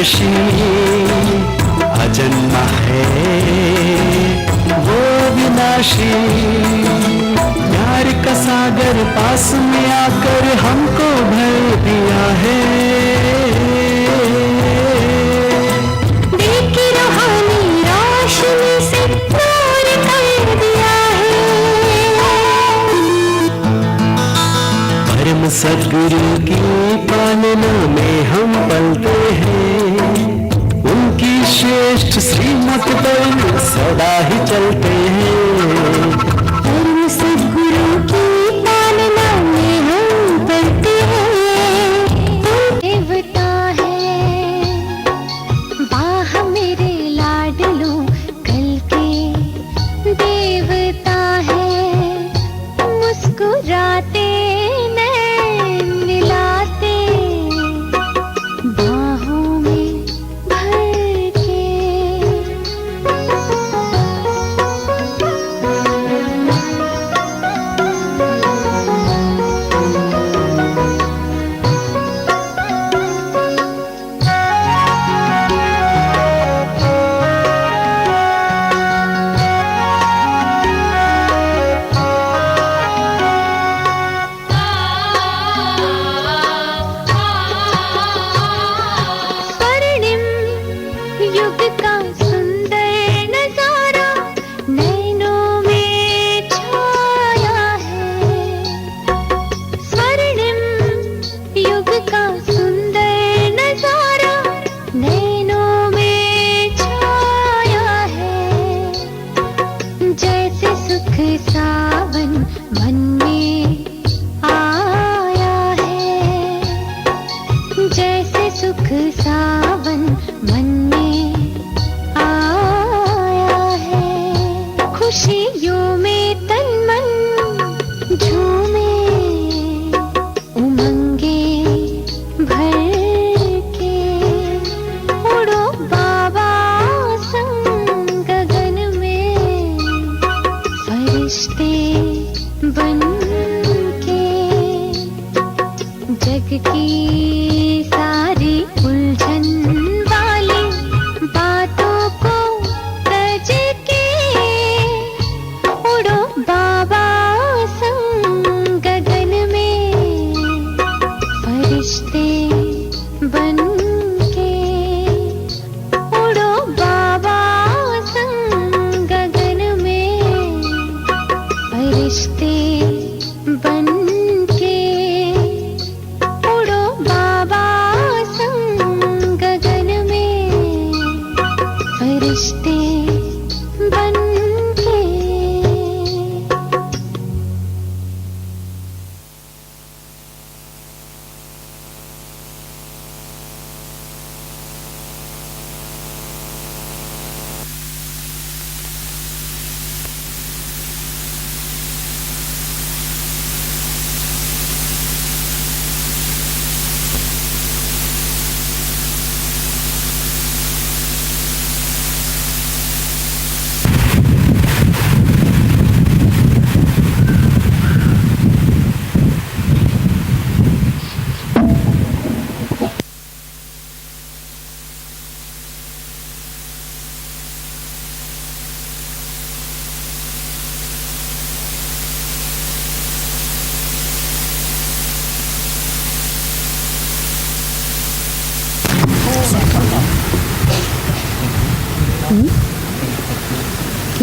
ऋषि अजन्मा है वो विनाशी। प्यार का सागर पास में आकर हमको भर दिया है। देखी रूहानी रोशनी से नूर कर दिया है। परम सद्गुरु की पालना में हम पलते हैं। उनकी श्रेष्ठ श्रीमत पर सदा ही चलते हैं। परम सद्गुरु की पालना में हम पलते हैं। देवता है बाह मेरे लाडलो कल के देवता है। मुस्कुराते नैन मिलाते बाहों में भर के। स्वर्णिम युग का सुंदर नजारा नैनों में छाया है। स्वर्णिम युग का सुंदर नजारा नैनों में छाया है। जैसे सुख सावन मन में आया है। जैसे सुख सावन मन में आया है। खुशियों में तन मन झूमे उमंगे भर के। उड़ो बाबा संग गगन में फरिश्ते बन के। जग की सारी उलझन वाली बातों को तज के। उड़ो बाबा संग गगन में फरिश्ते बन के। उड़ो बाबा संग गगन में फरिश्ते बन के। उड़ो बाबा संग गगन में फरिश्ते बन के।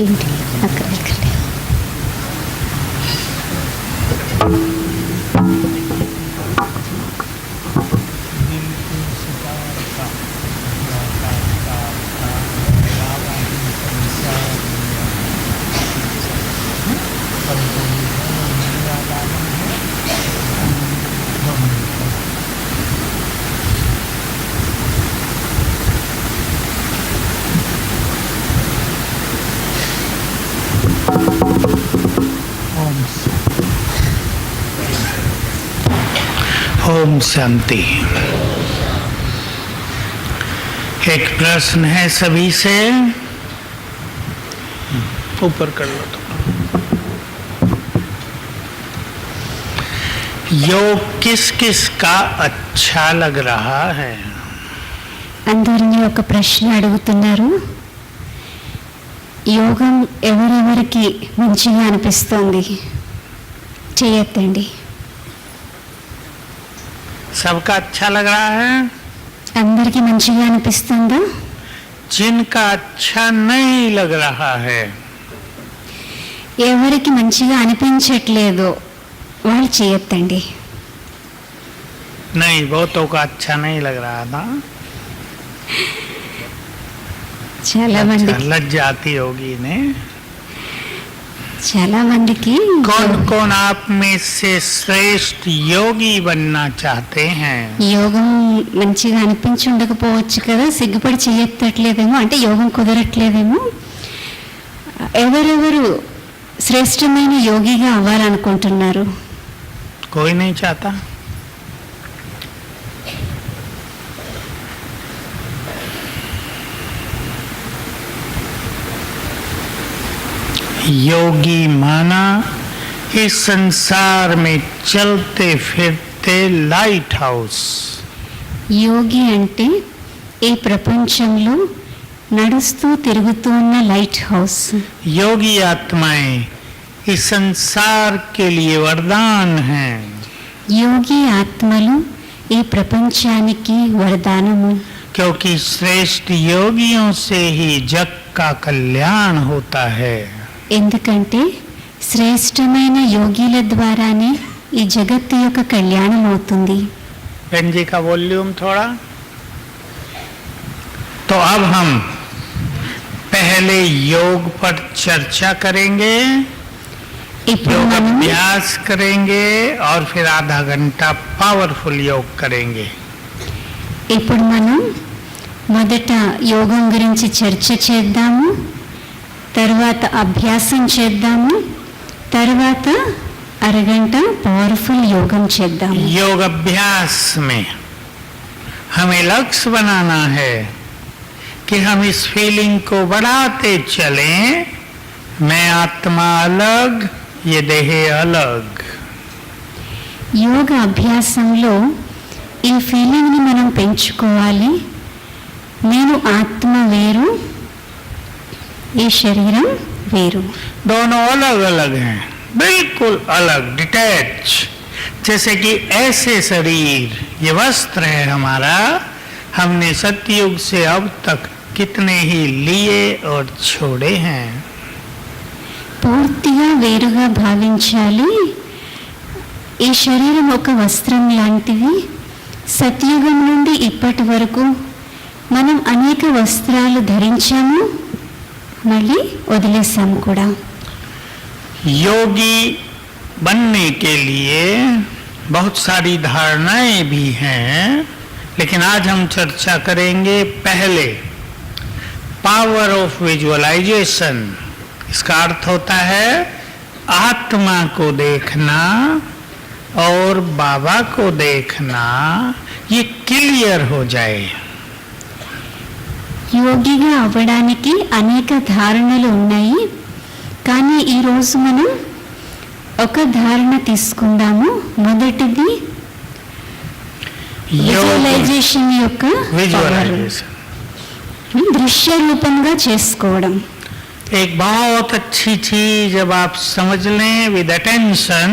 ఏంటి అక్కడ ఇక్కడ ओम शांति। एक प्रश्न है सभी से, ऊपर कर लो तो। योग किस किस का अच्छा लग रहा है? అందరినీ ఒక ప్రశ్న అడుగుతున్నారు. యోగం ఎవరెవరికి మంచిగా అనిపిస్తోంది? చేయొద్దండి. सबका अच्छा लग रहा है? అందరికీ మంచిగా అనిపిస్తుందా? जिनका अच्छा नहीं लग रहा है, ఎవరికి మంచిగా అనిపించట్లేదో వాళ్ళు చేయొద్దండి. नहीं बहुतों का अच्छा नहीं लग रहा था. చాలా మందికి लज्जा आती होगी ने. చాలా మందికి कौन कौन आप में से श्रेष्ठ योगी बनना चाहते हैं? యోగం మంచిగా అనిపించి ఉండకపోవచ్చు కదా, సిగ్గుపడి చేయట్లేదేమో, అంటే యోగం కుదరట్లేదేమో. ఎవరెవరు శ్రేష్టమైన యోగిగా అవ్వాలనుకుంటున్నారు? कोई नहीं चाहता. योगी माना इस संसार में चलते फिरते लाइट हाउस. యోగి అంటే ఈ ప్రపంచంలో నడుస్తూ తిరుగుతూ ఉన్న లైట్ హౌస్. योगी आत्माएं इस संसार के लिए वरदान हैं. యోగి ఆత్మలు ఈ ప్రపంచానికి వరదానము. क्योंकि श्रेष्ठ योगियों से ही जग का कल्याण होता है. ఎందుకంటే శ్రేష్టమైన యోగిల ద్వారానే ఈ జగత్తు యొక్క కళ్యాణం అవుతుంది. बहन जी का वॉल्यूम थोड़ा. तो अब हम पहले योग पर चर्चा करेंगे, ఇప్పుడు योग మనం अभ्यास करेंगे और फिर आधा घंटा पावरफुल योग करेंगे. ఇప్పుడు మనం మొదట యోగం గురించి చర్చ చేద్దాము, తర్వాత అభ్యాసం చేద్దాము, తర్వాత అరగంట పవర్ఫుల్ యోగం చేద్దాము. योग अभ्यास में हमें लक्ष्य बनाना है कि हम इस फीलिंग को बढ़ाते चलें, मैं आत्मा अलग, ये देह अलग. యోగ అభ్యాసంలో ఈ ఫీలింగ్ని మనం పెంచుకోవాలి. నేను ఆత్మ వేరు, ఈ శరీరం వేరు. दोनों अलग अलग हैं, बिल्कुल अलग, डिटैच. जैसे कि ऐसे शरीर ये वस्त्र है हमारा, हमने सतयुग से अब तक कितने ही लिए और छोड़े हैं. పూర్తిగా వేరుగా భావించాలి. ఈ శరీరం ఒక వస్త్రం లాంటిది. సత్యుగం నుండి ఇప్పటి వరకు మనం అనేక వస్త్రాలు ధరించాము, మళ్ళీ వదిలేసాము కూడా. योगी बनने के लिए बहुत सारी धारणाएं भी हैं, लेकिन आज हम चर्चा करेंगे पहले पावर ऑफ विजुअलाइजेशन. इसका अर्थ होता है आत्मा को देखना और बाबा को देखना, ये क्लियर हो जाए. యోగిగా అవ్వడానికి అనేక ధారణలు ఉన్నాయి, కానీ ఈరోజు మనం ఒక ధారణ తీసుకుందాము. మొదటిది విజువలైజేషన్ యొక్క विजुअलाइजेशन దృశ్య రూపంగా చేసుకోవడం. एक बहुत अच्छी चीज जब आप समझ लें विद अटेंशन,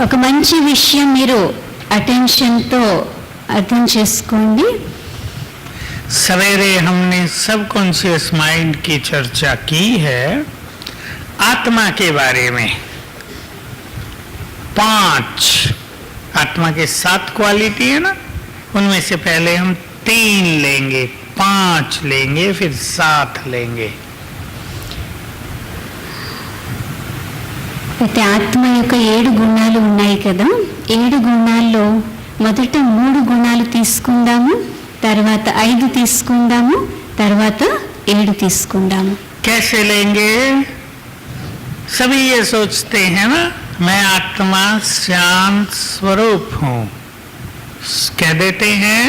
ఒక మంచి విషయం మీరు అటెన్షన్తో అర్థం చేసుకోండి. सवेरे हमने सबकॉन्शियस माइंड की चर्चा की है आत्मा के बारे में. 5 आत्मा के 7 क्वालिटी है ना, उनमें से पहले हम 3 लेंगे, 5 लेंगे, फिर 7 लेंगे. అయితే ఆత్మ యొక్క 7 గుణాలు ఉన్నాయి కదా, 7 గుణాల్లో మొదట 3 గుణాలు తీసుకుందాము, తర్వాత 5 తీసుకుందాము, తర్వాత 7 తీసుకుందాము. कैसे लेंगे? सभी ये सोचते हैं ना मैं आत्मा शांत स्वरूप हूँ, कह देते हैं,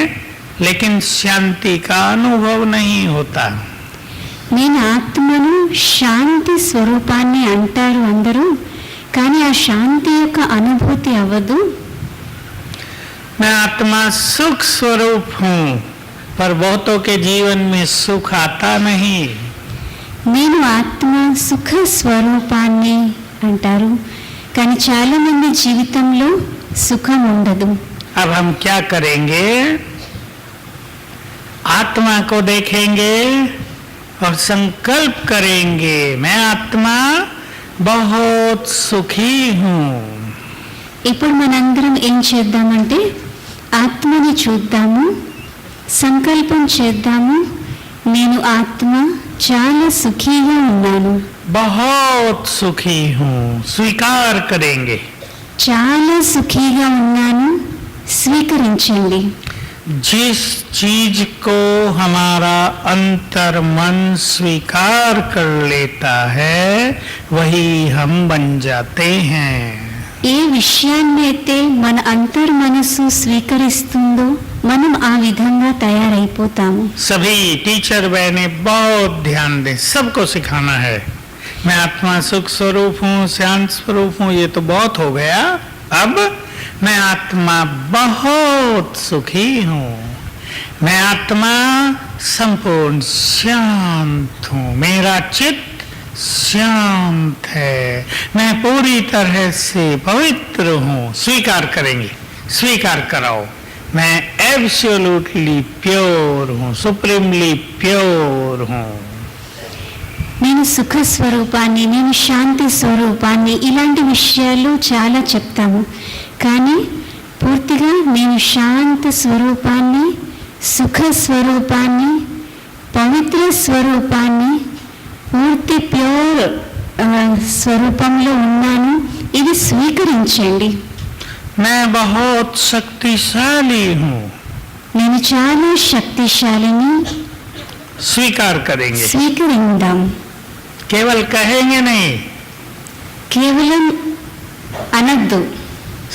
लेकिन शांति का अनुभव नहीं होता. నేను ఆత్మను శాంతి స్వరూపాన్ని అంటారు అందరూ, కానీ ఆ శాంతి యొక్క అనుభూతి అవ్వదు. मैं आत्मा सुख स्वरूप हूँ, पर बहुतों के जीवन में सुख आता नहीं। నేను ఆత్మ సుఖ స్వరూపాన్ని అంటారు, కానీ చాలా మంది జీవితంలో సుఖం ఉండదు. अब हम क्या करेंगे? आत्मा को देखेंगे और संकल्प करेंगे, मैं आत्मा बहुत सुखी हूँ. ఇప్పుడు మనందరం ఏం చేద్దామంటే ఆత్మని చూద్దాము, సంకల్పం చేద్దాము, నేను ఆత్మ చాలా సుఖీగా ఉన్నాను, बहुत सुखी हूँ, स्वीकार करेंगे. చాలా సుఖీగా ఉన్నాను, స్వీకరించండి. जिस चीज को हमारा अंतर मन स्वीकार कर लेता है वही हम बन जाते हैं. ఏ విషయాన్నైతే మన అంతర్మనస్సు స్వీకరిస్తుందో మనం ఆ విధంగా తయారైపోతాము. सभी टीचर बहने बहुत ध्यान दें, सबको सिखाना है. मैं आत्मा सुख स्वरूप हूँ, शांत स्वरूप हूँ, ये तो बहुत हो गया. अब मैं आत्मा बहुत सुखी हूँ, मैं आत्मा संपूर्ण शांत हूँ, मेरा चित्त शांत है, मैं पूरी तरह से पवित्र हूँ. स्वीकार करेंगे, स्वीकार कराओ. मैं एब्सोल्युटली प्योर हूँ, सुप्रीमली प्योर हूँ. నేను సుఖ స్వరూపాన్ని, నేను శాంతి స్వరూపాన్ని, ఇలాంటి విషయాలు చాలా చెప్తాము, కానీ పూర్తిగా నేను శాంత స్వరూపాన్ని, సుఖ స్వరూపాన్ని, పవిత్ర స్వరూపాన్ని, పూర్తి ప్యూర్ స్వరూపంలో ఉన్నాను, ఇది స్వీకరించండి. मैं बहुत शक्तिशाली हूँ. నేను చాలా శక్తిశాలిని, स्वीकार करेंगे. స్వీకరిందాం. केवल कहेंगे नहीं. కేవలం అనద్దు.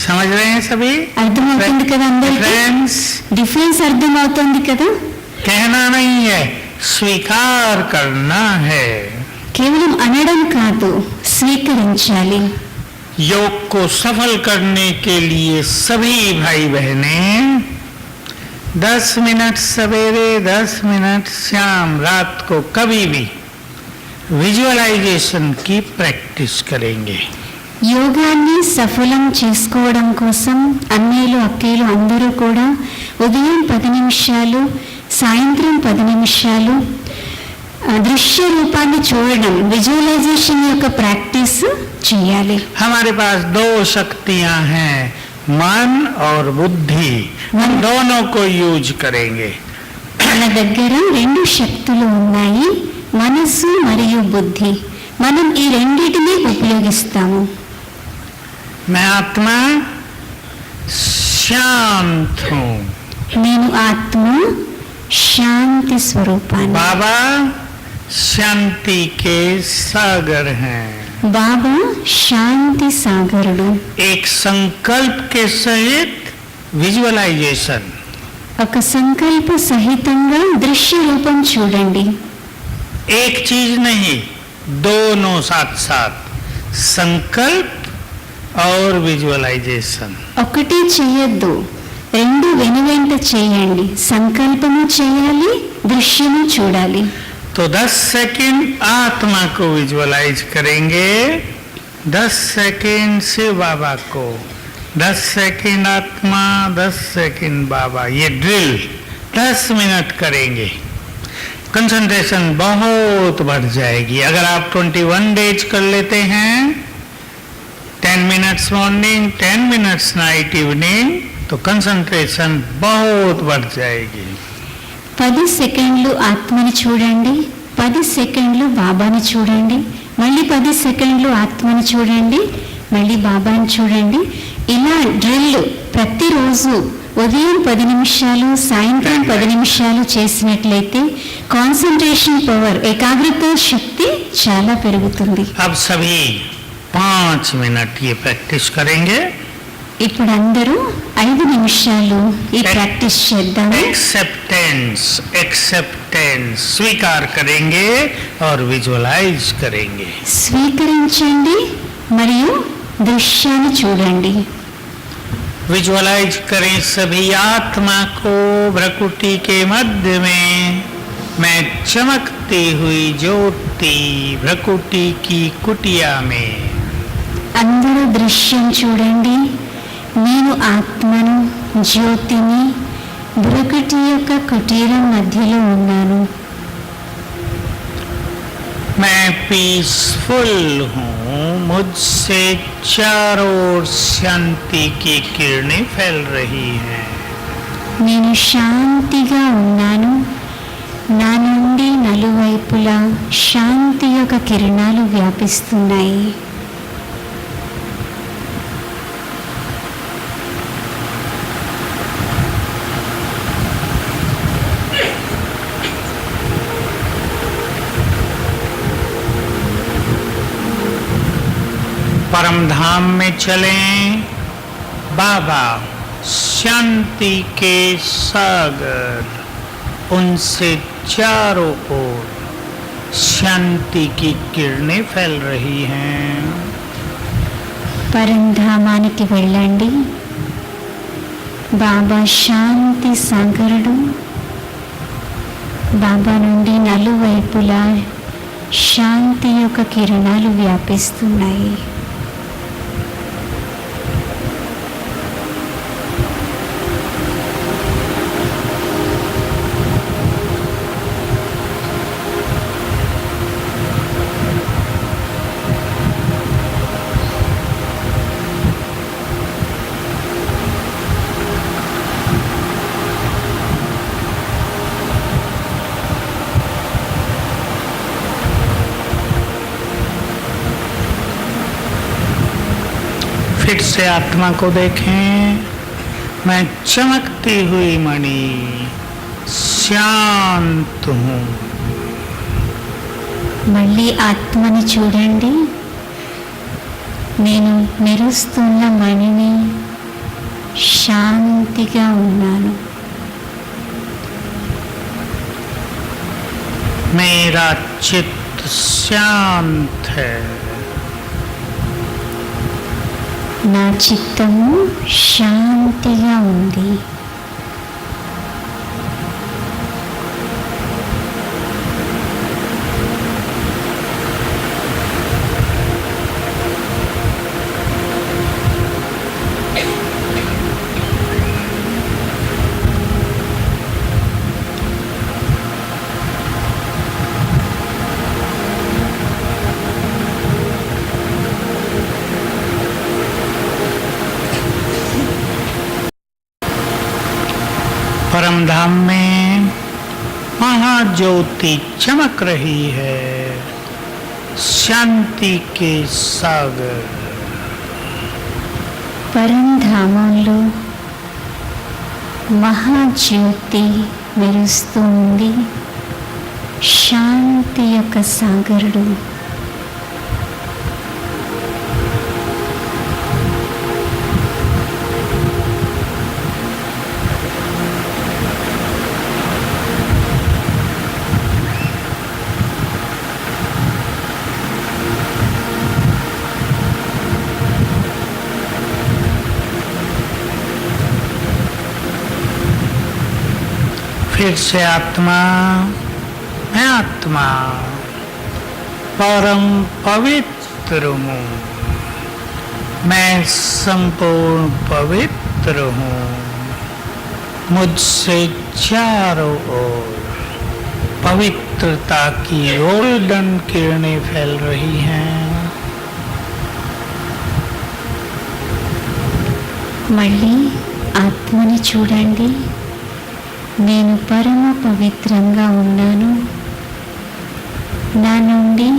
समझ रहे हैं सभी? అర్థమవుతుంది కదా అందరికీ? फ्रेंड्स, డిఫరెన్స్ అర్థమవుతుంది కదా? कहना नहीं है, स्वीकार करना है. కేవలం అనడం కాదు, స్వీకరించాలి. योग को सफल करने के लिए सभी भाई बहनें 10 मिनट सवेरे, 10 मिनट शाम, रात को कभी भी विजुअलाइजेशन की प्रैक्टिस करेंगे. యోగాన్ని సఫలం చేసుకోవడం కోసం అన్నయ్యలు అక్కయ్యలు అందరూ కూడా ఉదయం 10 నిమిషాలు, సాయంత్రం 10 నిమిషాలు దృశ్య రూపాన్ని చూడడం, విజువలైజేషన్ యొక్క ప్రాక్టీస్ చేయాలి. हमारे पास 2 शक्तियां हैं, मन और बुद्धि. हम दोनों को यूज करेंगे. మన దగ్గర 2 శక్తులు ఉన్నాయి, మనస్సు మరియు బుద్ధి. మనం ఈ రెండింటిని ఉపయోగిస్తాము. मैं आत्मा शांत हूँ. నేను ఆత్మ శాంతి స్వరూపాన్ని. बाबा शांति के सागर हैं. బాబా శాంతి సాగరుడు. एक संकल्प के सहित विजुअलाइजेशन. ఒక సంకల్ప సహితంగా దృశ్య రూపం చూడండి. एक चीज नहीं, दोनों साथ साथ, संकल्प और विजुअलाइजेशन. ఒకటి చేయొద్దు, 2 వెనువెంట చేయండి. సంకల్పము చేయాలి, దృశ్యము చూడాలి. तो 10 सेकंड आत्मा को विजुअलाइज करेंगे, 10 सेकंड से बाबा को, 10 सेकंड आत्मा, 10 सेकंड बाबा. ये ड्रिल 10 मिनट करेंगे. कंसंट्रेशन बहुत बढ़ जाएगी. अगर आप 21 डेज कर लेते हैं, 10 minutes morning, 10 minutes night evening, तो कंसंट्रेशन बहुत बढ़ जाएगी. 10 సెకండ్లు ఆత్మని చూడండి, 10 సెకండ్లు బాబాని చూడండి, మళ్ళీ 10 సెకండ్లు ఆత్మని చూడండి, మళ్ళీ బాబాని చూడండి. ఇలా డ్రిల్ ప్రతిరోజు ఉదయం 10 నిమిషాలు, సాయంత్రం 10 నిమిషాలు చేసినట్లయితే కాన్సంట్రేషన్ పవర్, ఏకాగ్రత శక్తి చాలా పెరుగుతుంది. अब सभी 5 मिनट ये प्रैक्टिस करेंगे. ఇప్పుడు అందరూ 5 నిమిషాలు ఈ ప్రాక్టీస్ చేద్దాము. एक्सेप्टेंस, एक्सेप्टेंस स्वीकार करेंगे और विजुअलाइज करेंगे. స్వీకరించండి మరియు దృశ్యాన్ని చూడండి. विजुअलाइज करें सभी आत्मा को भ्रकुटी के मध्य में। मैं चमकती हुई ज्योति भ्रकुटी की कुटिया में। అందరూ దృశ్యం చూడండి. నేను ఆత్మను, జ్యోతిని భ్రకుటి యొక్క కుటీరం మధ్యలో ఉన్నాను. मैं पीसफुल हूँ, मुझसे चारों ओर शांति की किरणें फैल रही हैं। నేను శాంతిగా ఉన్నాను. నా నుండి నలువైపులా శాంతి యొక్క కిరణాలు వ్యాపిస్తున్నాయి. परम धाम में चलें, बाबा शांति के सागर, उनसे चारों ओर शांति की किरणें फैल रही हैं। పరంధామానికి వెళ్ళండి. బాబా శాంతి సాగరుడు. బాబా నుండి నలువైపులా శాంతి యొక్క కిరణాలు వ్యాపిస్తున్నాయి. फिर से आत्मा को देखें। मैं चमकती हुई मणि शांत हूँ। మళ్ళీ ఆత్మని చూడండి. నేను మెరుస్తున్న మణిని, శాంతిగా ఉన్నాను. मेरा चित्त शांत है। నా చిత్తము శాంతిగా ఉంది. परम धाम में महाज्योति चमक रही है, शांति के सागर। పరంధామంలో మహాజ్యోతి మెరుస్తుంది. శాంతి యొక్క సాగరుడు. फिर से आत्मा, मैं आत्मा परम पवित्र हूँ। मैं संपूर्ण पवित्र हूँ। मुझसे चारों ओर पवित्रता की गोल्डन किरणें फैल रही हैं। మళ్ళీ ఆత్మని చూడండి. నేను పరమ పవిత్రంగా ఉన్నాను. నా నుండి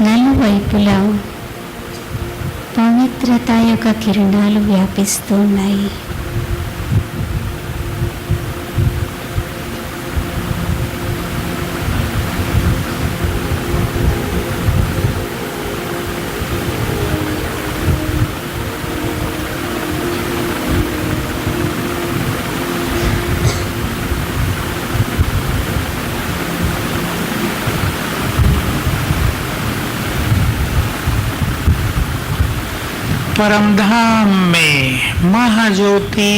నలువైపులా పవిత్రత యొక్క కిరణాలు వ్యాపిస్తున్నాయి. परमधाम में महाज्योति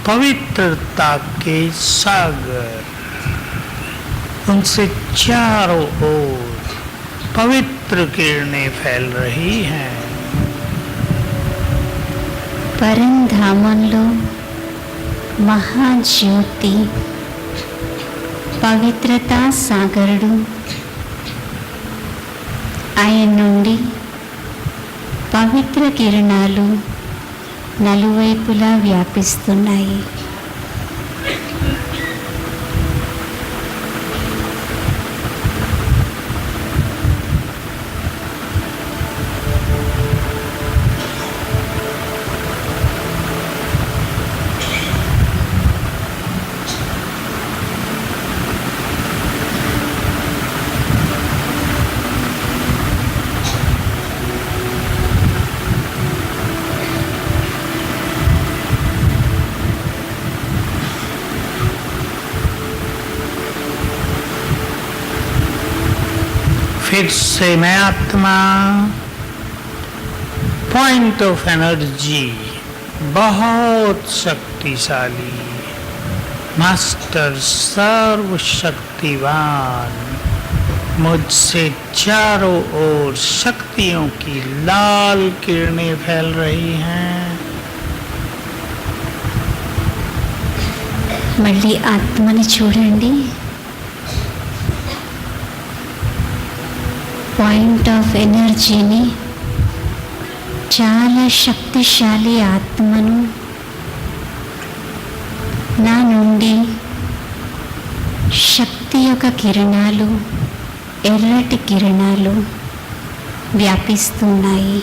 पवित्रता के सागर, उनसे चारों ओर पवित्र किरणें फैल रही हैं। పరంధామంలో మహాజ్యోతి పవిత్రతా సాగరుడు, ఆయన నుండి పవిత్ర కిరణాలు నలువైపులా వ్యాపిస్తున్నాయి. फिर से मैं आत्मा, पॉइंट ऑफ एनर्जी, बहुत शक्तिशाली, मास्टर सर्वशक्तिवान, मुझसे चारों ओर शक्तियों की लाल किरणें फैल रही हैं। మళ్ళీ ఆత్మని చూడండి. పాయింట్ ఆఫ్ ఎనర్జీని, చాలా శక్తిశాలి ఆత్మను నా నుండి శక్తి యొక్క కిరణాలు, ఎర్రటి కిరణాలు వ్యాపిస్తున్నాయి.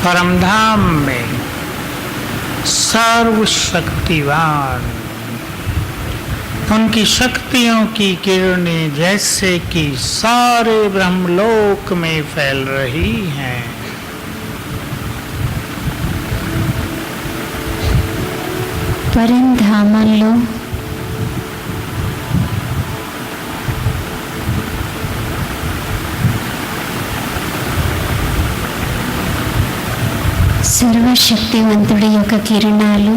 परमधाम में सर्वशक्तिवान, उनकी शक्तियों की किरणें जैसे कि सारे ब्रह्मलोक में फैल रही हैं। పరంధామంలో సర్వశక్తివంతుడి యొక్క కిరణాలు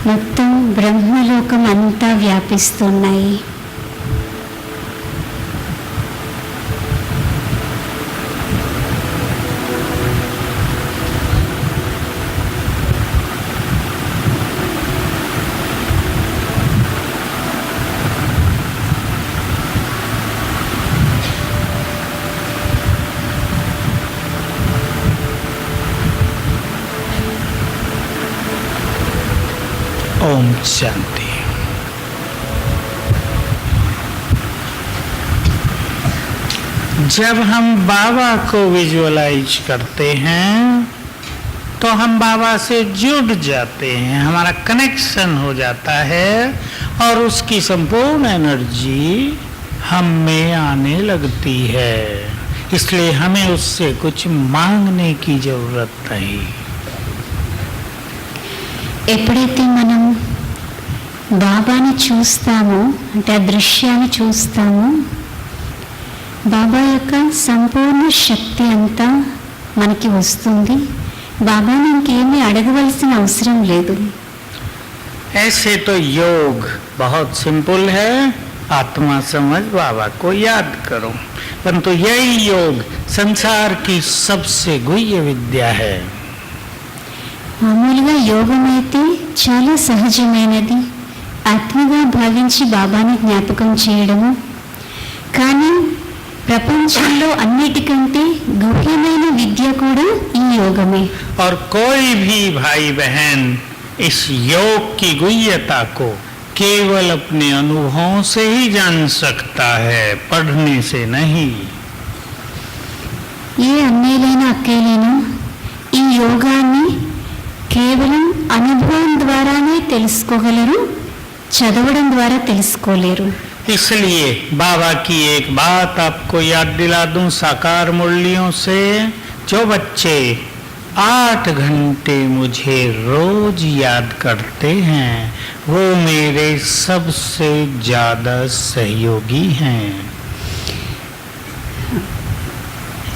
మొత్తం బ్రహ్మలోకం అంతా వ్యాపిస్తున్నాయి. ओम शांति। जब हम बाबा को विजुअलाइज करते हैं तो हम बाबा से जुड़ जाते हैं, हमारा कनेक्शन हो जाता है और उसकी संपूर्ण एनर्जी हम में आने लगती है। इसलिए हमें उससे कुछ मांगने की जरूरत नहीं। ఎప్పుడైతే మనం బాబాని చూస్తామో, అంటే ఆ దృశ్యాన్ని చూస్తామో, బాబా యొక్క సంపూర్ణ శక్తి అంతా మనకి వస్తుంది. బాబాని ఇంకేమీ అడగవలసిన అవసరం లేదు. ऐसे तो योग बहुत सिंपल है, आत्मा समझ बाबा को याद करो, परंतु यही योग संसार की सबसे गुह्य विद्या है। మామూలుగా యోగం అయితే చాలా సహజమైనది, ఆత్మగా భావించి బాబాని జ్ఞాపకం చేయడము. కానీ ప్రపంచంలో అన్నిటికంటే గుహ్యమైన విద్య కూడా ఈ యోగమే. और कोई भी भाई बहन इस योग की गुह्यता को केवल अपने अनुभवों से ही जान सकता है, पढ़ने से नहीं। ఏ అన్నయ్యలైనా అక్కయ్యలైనా ఈ యోగాన్ని కేవలం అనుభవం ద్వారానే తెలుసుకోగలరు, చదవడం ద్వారా తెలుసుకోలేరు. इसलिए बाबा की एक बात आपको याद दिला दूं साकार मुरलियों से, जो बच्चे 8 घंटे मुझे रोज याद करते हैं वो मेरे सबसे ज्यादा सहयोगी हैं.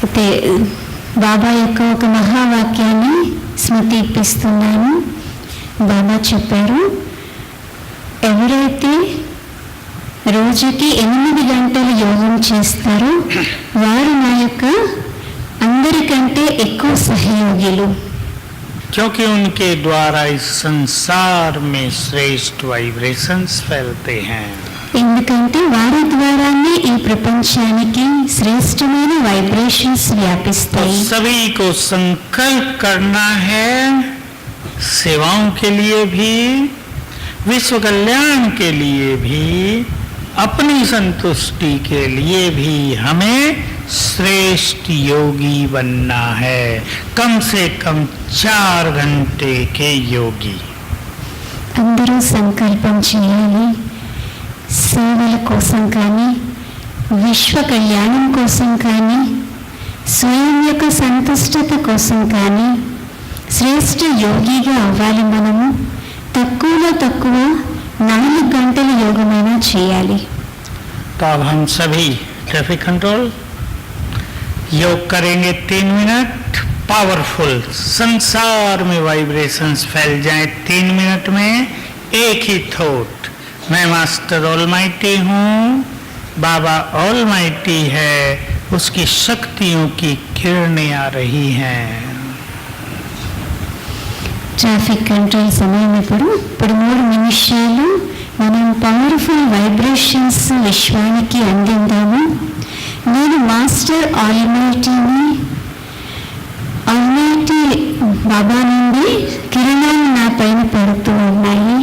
అయితే బాబా యొక్క ఒక మహావాక్యాన్ని స్మృతిపిస్తున్నాను. బాబా చెప్పారు, ఎవరైతే రోజుకి 8 గంటలు యోగం చేస్తారో వారు నా యొక్క అందరికంటే ఎక్కువ సహయోగిలు. क्योंकि उनके द्वारा इस संसार में श्रेष्ठ वाइब्रेशंस फैलते हैं. ఎందుకంటే వారి ద్వారానే ఈ ప్రపంచానికి శ్రేష్టమైన వైబ్రేషన్స్ వ్యాపిస్తాయి. सभी को संकल्प करना है सेवाओं के लिए भी, विश्व कल्याण के लिए भी, अपनी संतुष्टि के लिए भी हमें श्रेष्ठ योगी बनना है. कम से कम 4 घंटे के योगी. అందరూ సంకల్పం చేయాలి. సేవల కోసం కానీ, విశ్వ కళ్యాణం కోసం కానీ, స్వయం యొక్క సంతుష్టత కోసం కానీ శ్రేష్ఠ యోగిగా అవ్వాలి. మనము తక్కువలో తక్కువ 4 గంటల యోగమైనా చేయాలి. तो अब हम सभी ट्रैफिक कंट्रोल योग करेंगे 3 मिनट. पावरफुल संसार में वाइब्रेशंस फैल जाएं 3 मिनट में. एक ही थॉट, मैं मास्टर ऑलमाइटी हूँ, बाबा ऑलमाइटी है, उसकी शक्तियों की किरणें आ रही हैं. ట్రాఫిక్ కంట్రోల్ సమయం ఇప్పుడు 3 నిమిషాలు మనం పవర్ఫుల్ వైబ్రేషన్స్ విశ్వానికి అందిందాము. నేను మాస్టర్ ఆల్మైటీని, ఆల్మైటీ బాబా నుండి కిరణాలు నా పైన పడుతూ ఉన్నాయి.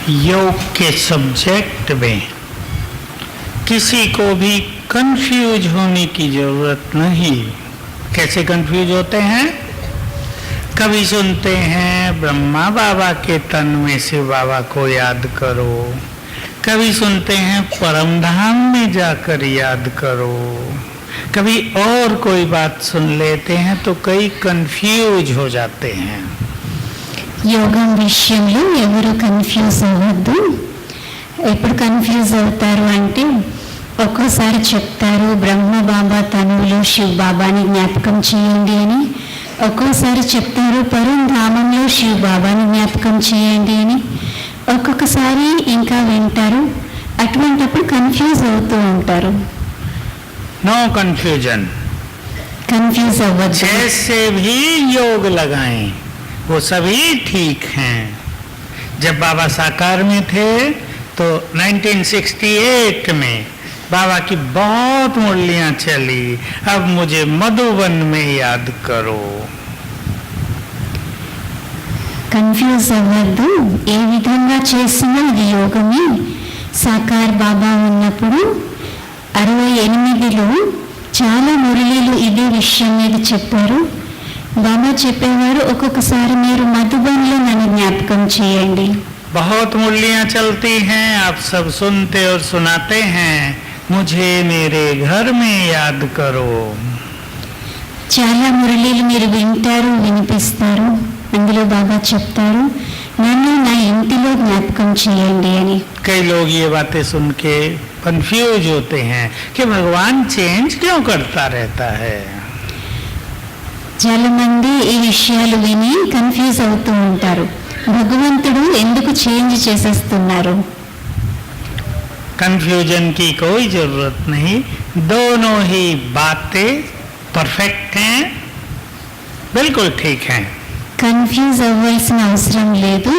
योग के सब्जेक्ट में किसी को भी कंफ्यूज होने की जरूरत नहीं। कैसे कंफ्यूज होते हैं? कभी सुनते हैं ब्रह्मा बाबा के तन में से बाबा को याद करो, कभी सुनते हैं परम धाम में जाकर याद करो, कभी और कोई बात सुन लेते हैं तो कई कंफ्यूज हो जाते हैं। యోగం విషయంలో ఎవరు కన్ఫ్యూజ్ అవ్వద్దు. ఎప్పుడు కన్ఫ్యూజ్ అవుతారు అంటే ఒక్కోసారి చెప్తారు బ్రహ్మ బాబా తనువులో శివ్ బాబాని జ్ఞాపకం చేయండి అని, ఒక్కోసారి చెప్తారు పరంధామంలో శివ్ బాబాని జ్ఞాపకం చేయండి అని, ఒక్కొక్కసారి ఇంకా వింటారు. అటువంటిప్పుడు కన్ఫ్యూజ్ అవుతూ ఉంటారు. नो कंफ्यूजन, కన్ఫ్యూజ్ అవ్వద్దు. जैसे भी योग लगाएं वो सभी ठीक हैं। जब बाबा साकार में थे तो 1968 में बाबा की बहुत मुरलियां चली, अब मुझे मधुबन में याद करो। కన్ఫ్యూజ్ అవ్వద్దు. ఏ విధంగా చేసినా ఇది యోగమే. సాకార్ బాబా ఉన్నప్పుడు 68లో చాలా మురళీలు ఇదే విషయం మీద చెప్పారు. బాబా చెప్పేవారు ఒక్కొక్కసారి మీరు మధుబన్లో నన్ను జ్ఞాపకం చేయండి. बहुत मुरलियां चलती हैं, आप सब सुनते और सुनाते हैं, मुझे मेरे घर में याद करो। చాలా మురళీలు మీరు వింటారు, వినిపిస్తారు. అందులో బాబా చెప్తారు నన్ను నా ఇంటిలో జ్ఞాపకం చేయండి అని. कई लोग ये बातें सुन के कंफ्यूज होते हैं कि भगवान चेंज क्यों करता रहता है। చాలా మంది ఈ విషయాలు విని కన్ఫ్యూజ్ అవుతూ ఉంటారు. భగవంతుడు ఎందుకు చేంజ్ చేసేస్తున్నారు? कंफ्यूजन की कोई जरूरत नहीं, दोनों ही बातें परफेक्ट हैं, बिल्कुल ठीक हैं। కన్ఫ్యూజ్ అవ్వాల్సిన అవసరం లేదు.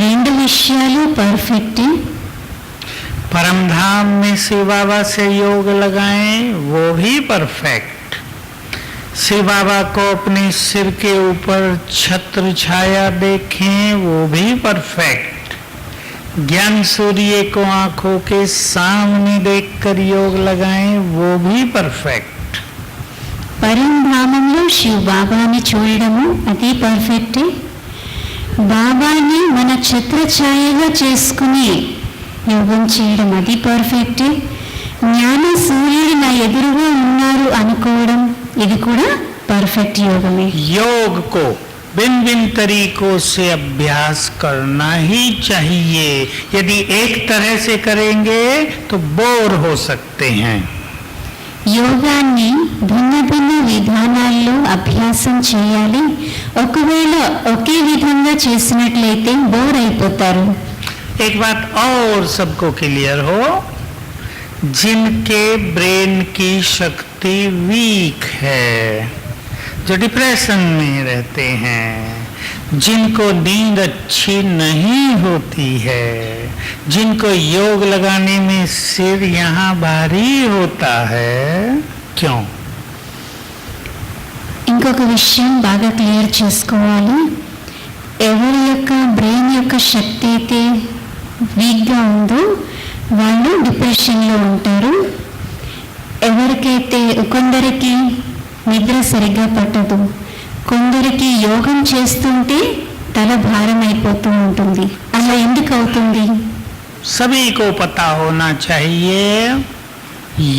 రెండు విషయాలు పర్ఫెక్ట్. परम धाम में शिव बाबा से योग लगाएं वो भी परफेक्ट। शिव बाबा को अपने सिर के ऊपर छत्र छाया देखें वो भी परफेक्ट। ज्ञान सूर्य को आंखों के सामने देखकर योग लगाएं वो भी परफेक्ट। పరంధామంలో శివ్ బాబాని చూడడము అది పర్ఫెక్టే. బాబాని మన ఛత్రఛాయగా చేసుకుని యోగం చేయడం అది పర్ఫెక్టే. జ్ఞాన సూర్యుడు నా ఎదురుగా ఉన్నారు అనుకోవడం ఇది కూడా పర్ఫెక్ట్ యోగమే. योग को भिन्न भिन्न तरीकों से अभ्यास करना ही चाहिए। यदि एक तरह से करेंगे तो बोर हो सकते हैं। యోగాన్ని భిన్న భిన్న విధానాల్లో అభ్యాసం చేయాలి. ఒకవేళ ఒకే విధంగా చేసినట్లయితే బోర్ అయిపోతారు. एक बात और सबको क्लियर हो, जिनके ब्रेन की शक्ति वीक है, जो डिप्रेशन में रहते हैं, जिनको नींद अच्छी नहीं होती है, जिनको योग लगाने में सिर यहाँ भारी होता है, क्यों? ఇంకొక విషయం బాగా క్లియర్ చేసుకోవాలి. ఎవరి యొక్క బ్రెయిన్ యొక్క శక్తి అయితే వీక్గా ఉందో వాళ్ళు డిప్రెషన్లో ఉంటారు. ఎవరికైతే కొందరికి నిద్ర సరిగ్గా పట్టదు, కొందరికి యోగం చేస్తుంటే తల భారం అయిపోతూ ఉంటుంది. అలా ఎందుకు అవుతుంది? सभी को पता होना चाहिए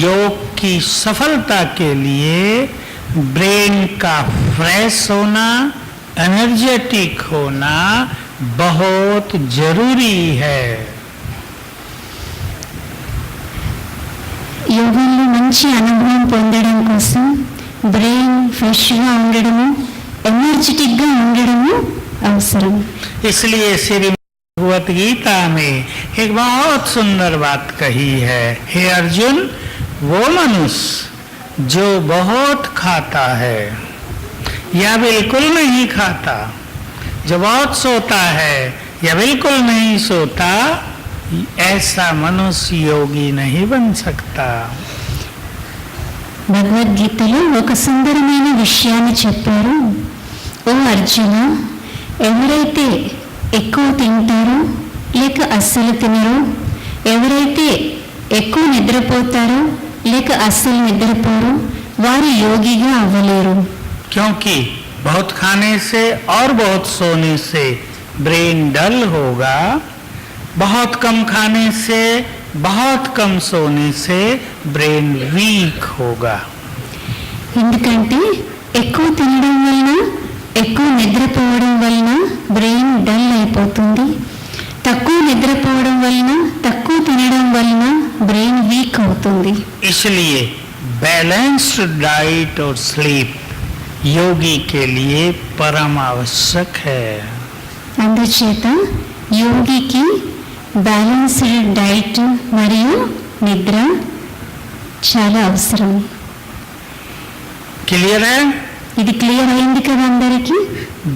योग की सफलता के लिए ब्रेन का फ्रेश होना, एनर्जेटिक होना बहुत जरूरी है। యోగంలో మంచి అనుభవం పొందడం కోసం బ్రెయిన్ ఫ్రెష్గా ఉండడము, ఎనర్జెటిక్గా ఉండడము అవసరం. इसलिए श्री भगवत गीता में एक बहुत सुंदर बात कही है, हे अर्जुन, वो मनुष्य जो बहुत खाता है या बिल्कुल नहीं खाता, जो बहुत सोता है या बिल्कुल नहीं सोता, ऐसा मनुष्य योगी नहीं बन सकता। భగవద్గీతలో ఒక సుందరమైన విషయాన్ని చెప్పారు. ఓ అర్జున, ఎవరైతే ఎక్కువ తింటారో లేక అస్సలు తినరు, ఎవరైతే ఎక్కువ నిద్రపోతారో లేక అస్సలు నిద్రపోరు వారు యోగిగా అవ్వలేరు. क्योंकि बहुत खाने से और बहुत सोने से ब्रेन डल होगा, बहुत कम खाने से बहुत कम सोने से ब्रेन वीक होगा. ఎందుకంటే ఎక్కువ తినడం వలన ఎక్కువ నిద్రపోవడం వలన బ్రెయిన్ డల్ అయిపోతుంది, తక్కువ నిద్రపోవడం వలన తక్కువ తినడం వలన బ్రెయిన్ వీక్ అవుతుంది. इसलिए बैलेंस्ड डाइट और स्लीप योगी के लिए परम आवश्यक है. అందుచేత యోగికి బ్యాలెన్స్డ్ డైట్ మరియు నిద్ర చాలా అవసరం. क्लियर है? ఇది క్లియర్ అయింది కదా అందరికీ?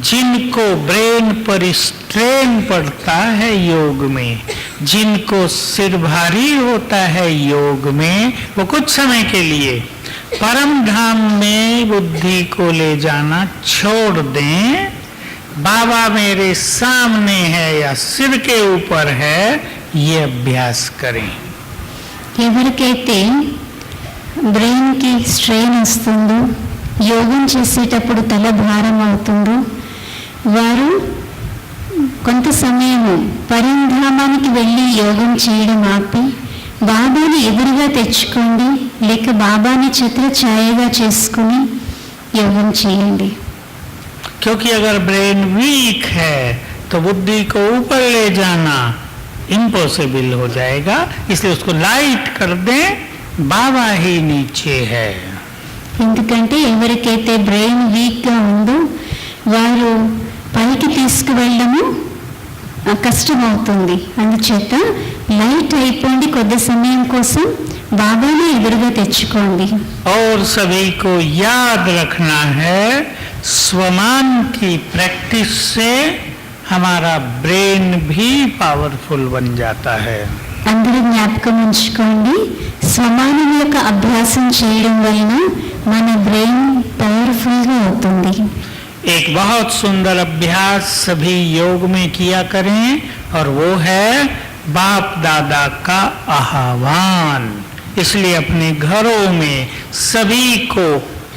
जिनको ब्रेन पर स्ट्रेन पड़ता है योग में, जिनको सिर भारी होता है योग में, वो कुछ समय के लिए परम धाम में बुद्धि को ले जाना छोड़ दें. बाबा मेरे सामने है या सिर के ऊपर है, ये अभ्यास करें. ఎవరికైతే బ్రెయిన్కి స్ట్రెయిన్ వస్తుందో, యోగం చేసేటప్పుడు తల భారం అవుతుందో వారు కొంత సమయము పరంధామానికి వెళ్ళి యోగం చేయడం ఆపి బాబాని ఎదురుగా తెచ్చుకోండి, లేక బాబాని ఛత్ర ఛాయగా చేసుకుని యోగం చేయండి. क्योंकि अगर ब्रेन वीक है तो बुद्धि को ऊपर ले जाना इम्पॉसिबल हो जाएगा. इसलिए उसको लाइट कर दें, बाबा ही नीचे है. ఎందుకంటే ఎవరికైతే బ్రెయిన్ వీక్గా ఉందో వారు పైకి తీసుకువెళ్ళడము కష్టమవుతుంది. అందుచేత లైట్ అయిపోండి, కొద్ది సమయం కోసం బాబాని ఎదురుగా తెచ్చుకోండి. और सभी को याद रखना है, स्वमान की प्रैक्टिस से हमारा ब्रेन भी पावरफुल बन जाता है. అందరూ జ్ఞాపకం ఉంచుకోండి, స్వమానం యొక్క అభ్యాసం చేయడం వలన మన బ్రెయిన్ పవర్ఫుల్గా అవుతుంది. एक बहुत सुंदर अभ्यास सभी योग में किया करें और वो है बाप दादा का आह्वान. इसलिए अपने घरों में सभी को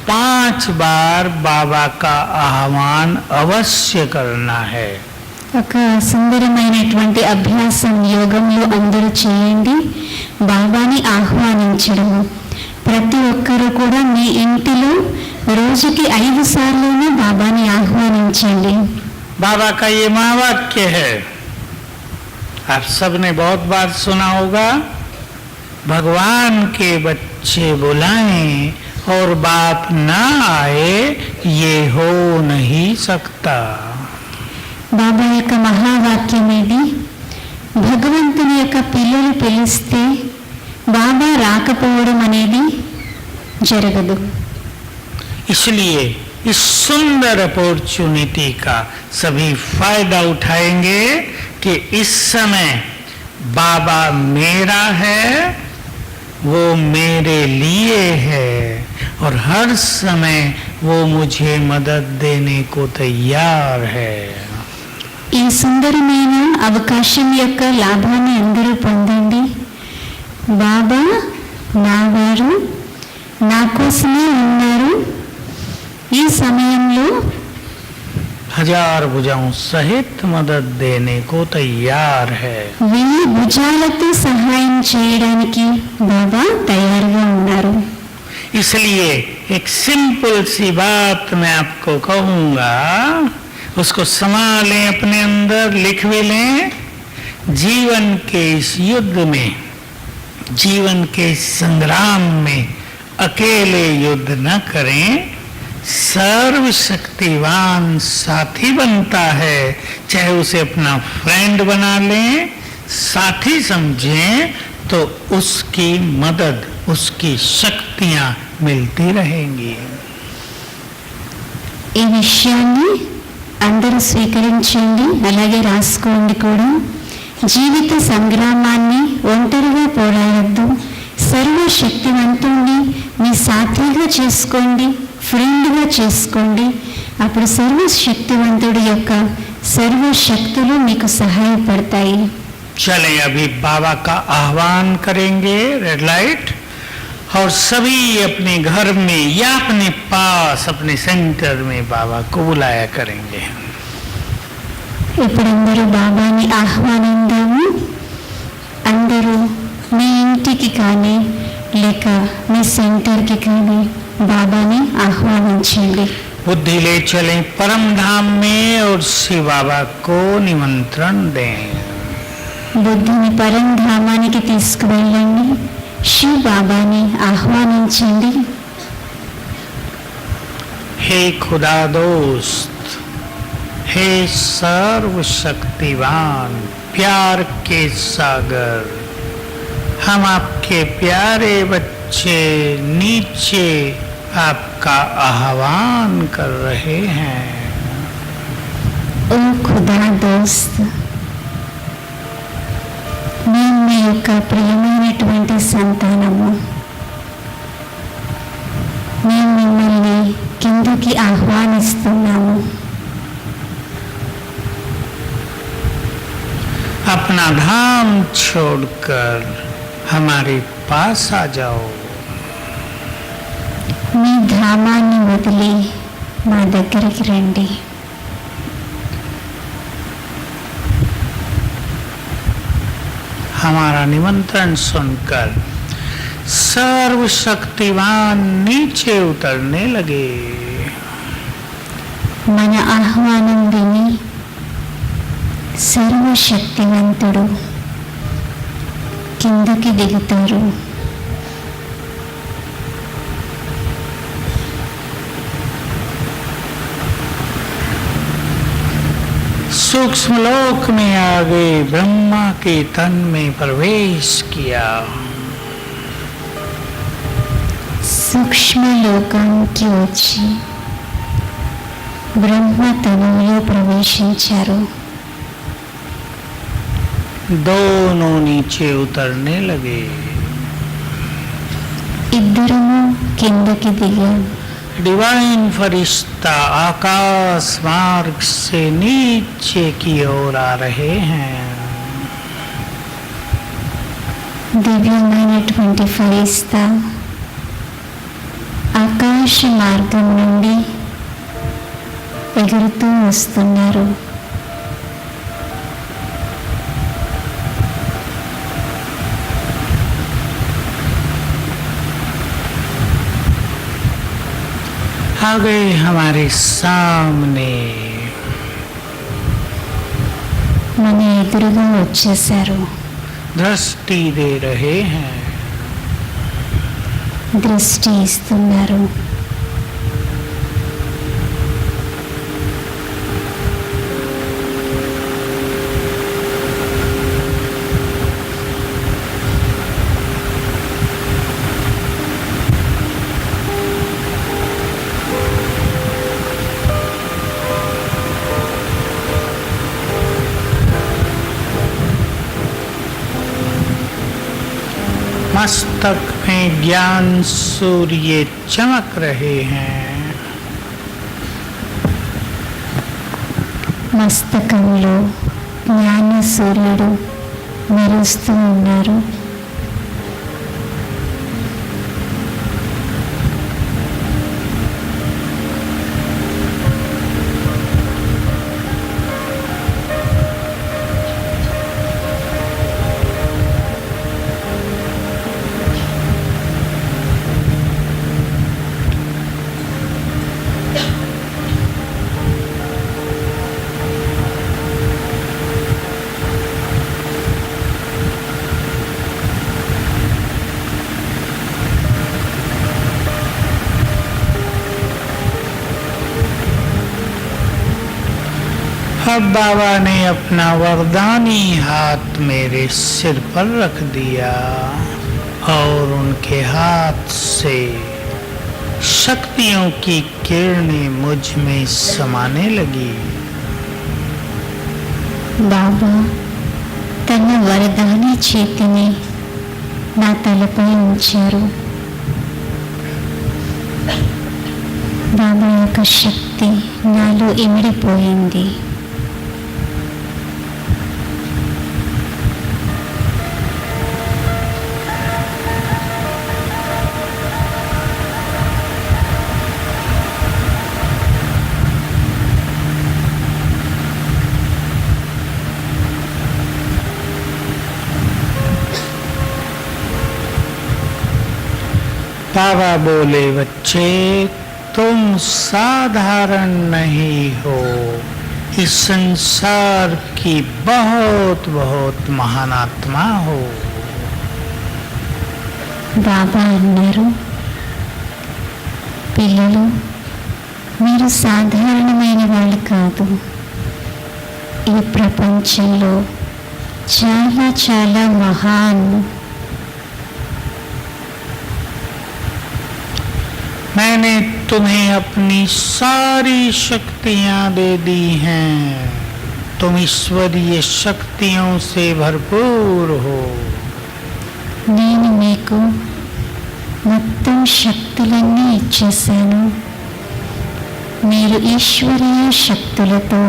5 बार बाबा का आह्वान अवश्य करना है. ఒక సుందరమైనటువంటి అభ్యాసం యోగంలో అందరూ చేయండి, బాబాని ఆహ్వానించడము. ప్రతి ఒక్కరూ కూడా మీ ఇంటిలో రోజుకి 5 సార్లునే బాబాని ఆహ్వానించండి. बाबा का ये महावाक्य है, आप सबने बहुत बार सुना होगा, भगवान के बच्चे बुलाएं और बाप ना आए ये हो नहीं सकता. బాబా యొక్క మహావాక్యం ఇది. భగవంతుని యొక్క పిల్లలు పిలిస్తే బాబా రాకపోవడం అనేది జరగదు. इसलिए इस सुंदर अपॉर्चुनिटी का सभी फायदा उठाएंगे कि इस समय बाबा मेरा है, वो मेरे लिए है और हर समय वो मुझे मदद देने को तैयार है. ఈ సుందరమైన అవకాశం యొక్క లాభాన్ని అందరూ పొందండి. బాబా నావారు, నా కోసమే ఉన్నారు. ఈ సమయంలో 1000 भुजाओं सहित मदद देने को तैयार है. 1000 భుజాలతో సహాయం చేయడానికి బాబా తయారుగా ఉన్నారు. इसलिए एक सिंपल सी बात मैं आपको कहूँगा, उसको संभालें, अपने अंदर लिख भी लें. जीवन के इस युद्ध में, जीवन के इस संग्राम में अकेले युद्ध न करें. सर्वशक्तिवान साथी बनता है, चाहे उसे अपना फ्रेंड बना लें, साथी समझें, तो उसकी मदद, उसकी शक्तियां मिलती रहेंगी. ఈ విషయాన్ని అందరూ స్వీకరించండి, అలాగే రాసుకోండి కూడా. జీవిత సంగ్రామాన్ని ఒంటరిగా పోరాడద్దు, సర్వశక్తివంతుణ్ణి మీ సాథీగా చేసుకోండి, ఫ్రెండ్గా చేసుకోండి. అప్పుడు సర్వశక్తివంతుడి యొక్క సర్వశక్తులు మీకు సహాయపడతాయి. चलें अभी बाबा का आह्वान करेंगे, रेड लाइट, और सभी अपने घर में या अपने पास अपने सेंटर में बाबा को बुलाया करेंगे। ఇప్పుడందరూ బాబాని ఆహ్వానిద్దాము. అందరూ మీ ఇంటికి కానీ లేక మీ సెంటర్కి కానీ బాబాని ఆహ్వానించండి. बुद्धि ले चलें परम धाम में और शिव बाबा को निमंत्रण दें. బుద్ధిని పరంధామానికి తీసుకువెళ్ళండి. శివ బాబాని ఆహ్వానించండి. हे खुदा दोस्त, हे सर्वशक्तिवान, प्यार के सागर, हम आपके प्यारे बच्चे नीचे आपका आह्वान कर रहे हैं. ఓ ఖుదా దోస్త్, మేము మీ యొక్క ప్రియమైనటువంటి సంతానము. మేము మిమ్మల్ని కిందకి ఆహ్వానిస్తున్నాము. अपना धाम छोड़कर हमारे पास आ जाओ. మీ ధామాన్ని వదిలి మా దగ్గరికి రండి. हमारा निमंत्रण सुनकर सर्वशक्तिवान नीचे उतरने लगे. మన ఆహ్వానం విని సర్వశక్తివంతుడు కిందకి దిగుతారు. सूक्ष्म लोक में आ गए, ब्रह्मा के तन में प्रवेश किया. సూక్ష్మ లోకానికి వచ్చి బ్రహ్మ తనువులో ప్రవేశించారు. दोनों नीचे उतरने लगे. ఇద్దరము కిందకి దిగాం. डिवाइन फरिश्ता आकाश मार्ग से नीचे की ओर आ रहे हैं. దివ్యమైనటువంటి ఫరిస్తా ఆకాశ మార్గం నుండి ఎగురుతూ వస్తున్నారు. आ गए हमारे सामने. మన ఎదురుగా వచ్చేశారు. दृष्टि दे रहे हैं. దృష్టి ఇస్తున్నారు. मस्तक में ज्ञान सूर्य चमक रहे हैं. మస్తకంలో జ్ఞాన సూర్యుడు మెరుస్తూ ఉన్నారు. अब बाबा ने अपना वरदानी हाथ मेरे सिर पर रख दिया और उनके हाथ से शक्तियों की किरणें मुझ में समाने लगी. బాబా తన వరదాని చేతిని నా తలపై ఉంచారు. బాబా యొక్క శక్తి నాలో ఇమిడిపోయింది. बाबा बोले, बच्चे तुम साधारण नहीं हो, इस संसार की बहुत बहुत महान आत्मा हो। బాబా అన్నారు, పిల్లలు మీరు సాధారణమైన వాళ్ళు కాదు, ఈ ప్రపంచంలో చాలా చాలా మహాన్. मैंने तुम्हें अपनी सारी शक्तियां दे दी हैं, तुम ईश्वरीय शक्तियों से भरपूर हो। నేను మీకు మొత్తం శక్తులన్నీ ఇచ్చేశాను, మీరు ఈశ్వరీయ శక్తులతో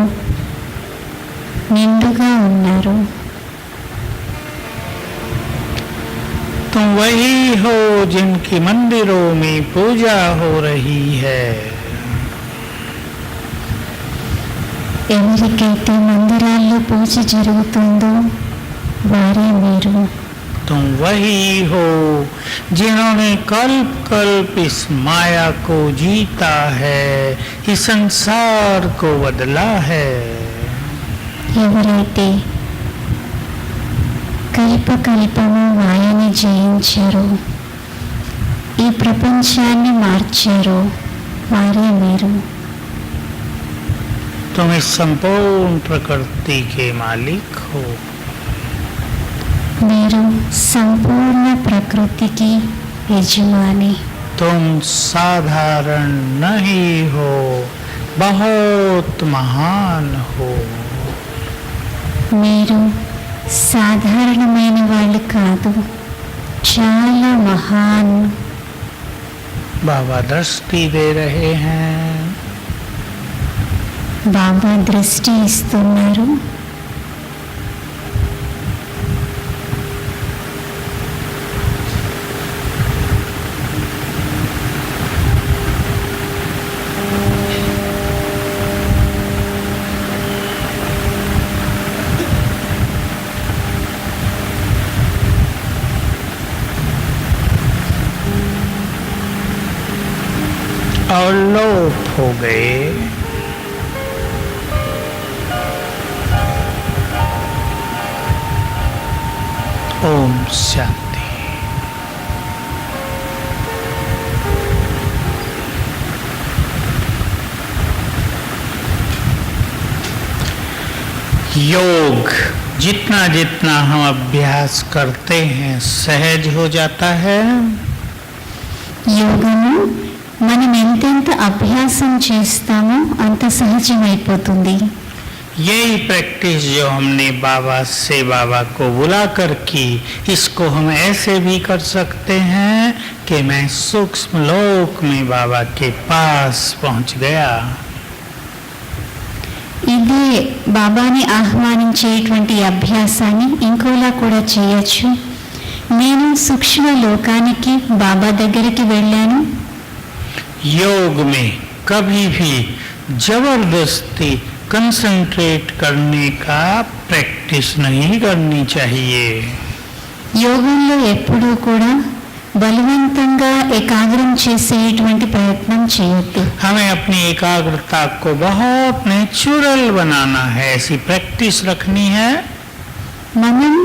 నిండుగా ఉన్నారు. तुम वही हो जिनकी मंदिरों में पूजा हो रही है। ఎవరికైతే మందిరాల్లో పూజ జరుగుతుందో వారే మీరు. तुम वही हो जिन्होंने कल्प कल्प इस माया को जीता है, इस संसार को बदला है। ఎవరైతే కల్పకల్పము మాయని జయించారో, ఈ ప్రపంచాన్ని మార్చారో వారే మీరు. तुम इस संपूर्ण प्रकृति के मालिक हो। మీరు సంపూర్ణ ప్రకృతికి యజమాని. तुम साधारण नहीं हो, बहुत महान हो। మీరు సాధారణమైన వాళ్ళు కాదు, చాలా మహాన్. बाबा दृष्टि दे रहे हैं। బాబా దృష్టి ఇస్తున్నారు. और लोप हो गए। ओम शांति। योग जितना जितना हम अभ्यास करते हैं सहज हो जाता है। యోగము మనం ఎంతెంత అభ్యాసం చేస్తామో అంత సహజమైపోతుంది. यही प्रैक्टिस जो हमने बाबा से बाबा को बुलाकर की, इसको हम ऐसे भी कर सकते हैं कि मैं सूक्ष्म लोक में बाबा के पास पहुंच गया। ఇదే బాబాని ఆహ్వానించేటువంటి అభ్యాసాన్ని ఇంకోలా కూడా చేయొచ్చు. నేను సూక్ష్మ లోకానికి బాబా దగ్గరికి వెళ్ళాను. योग में कभी भी जबरदस्ती कंसंट्रेट करने का प्रैक्टिस नहीं करनी चाहिए। యోగంలో ఎప్పుడూ కూడా బలవంతంగా ఏకాగ్రం చేసేటువంటి ప్రయత్నం చేయొద్దు. हमें अपनी एकाग्रता को बहुत नेचुरल बनाना है, ऐसी प्रैक्टिस रखनी है। మనం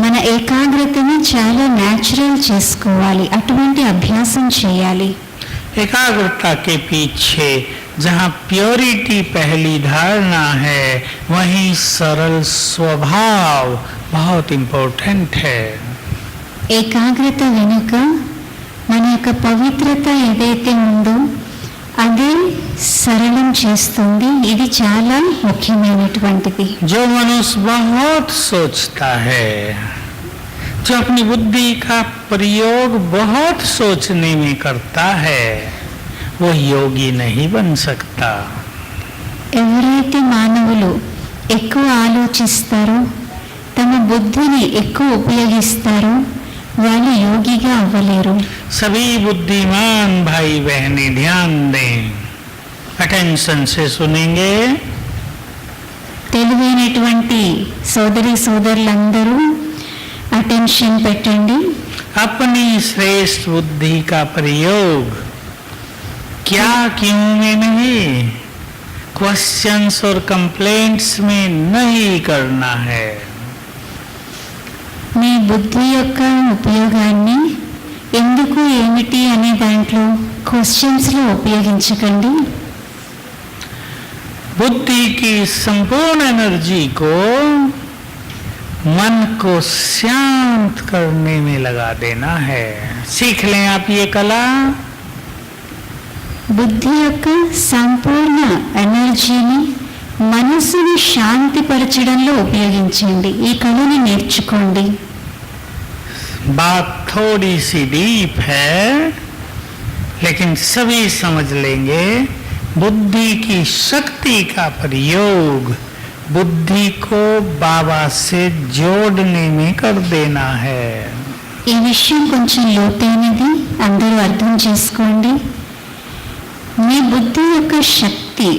మన ఏకాగ్రతని చాలా న్యాచురల్ చేసుకోవాలి, అటువంటి అభ్యాసం చేయాలి. एकाग्रता के पीछे जहाँ प्योरिटी पहली धारणा है, वहीं सरल स्वभाव बहुत इम्पोर्टेंट है। ఏకాగ్రత వెనుక మన యొక్క పవిత్రత ఏదైతే ఉందో అదే సరళం చేస్తుంది. ఇది చాలా ముఖ్యమైనటువంటిది. जो मनुष्य बहुत सोचता है, जो अपनी बुद्धि का प्रयोग बहुत सोचने में करता है, वो योगी नहीं बन सकता। ఎవరైతే మానవులు ఎక్కువ ఆలోచిస్తారో, తమ బుద్ధిని ఎక్కువ ఉపయోగిస్తారో వాళ్ళు యోగిగా అవ్వలేరు. सभी बुद्धिमान भाई बहनें ध्यान दें, अटेंशन से सुनेंगे। తెలివైనటువంటి సోదరి సోదరులందరూ అటెన్షన్ పెట్టండి. अपनी श्रेष्ठ बुद्धि का प्रयोग क्या क्यों में नहीं, क्वेश्चंस और कंप्लेंट्स में नहीं करना है। మీ బుద్ధి యొక్క ఉపయోగాన్ని ఎందుకు ఏమిటి అనే దాంట్లో క్వశ్చన్స్లో ఉపయోగించకండి. बुद्धि की संपूर्ण एनर्जी को मन को शांत करने में लगा देना है। सीख लें आप ये कला। బుద్ధి యొక్క సంపూర్ణ ఎనర్జీని మనసుని శాంతిపరచడంలో ఉపయోగించండి. ఈ కళని నేర్చుకోండి. बात थोड़ी सी डीप है, लेकिन सभी समझ लेंगे। बुद्धि की शक्ति का प्रयोग बुद्धि को बाबा से जोड़ने में कर देना है। ఈ విషయం కొంచెం లోతైనది, అందరూ అర్థం చేసుకోండి. మీ బుద్ధి యొక్క శక్తి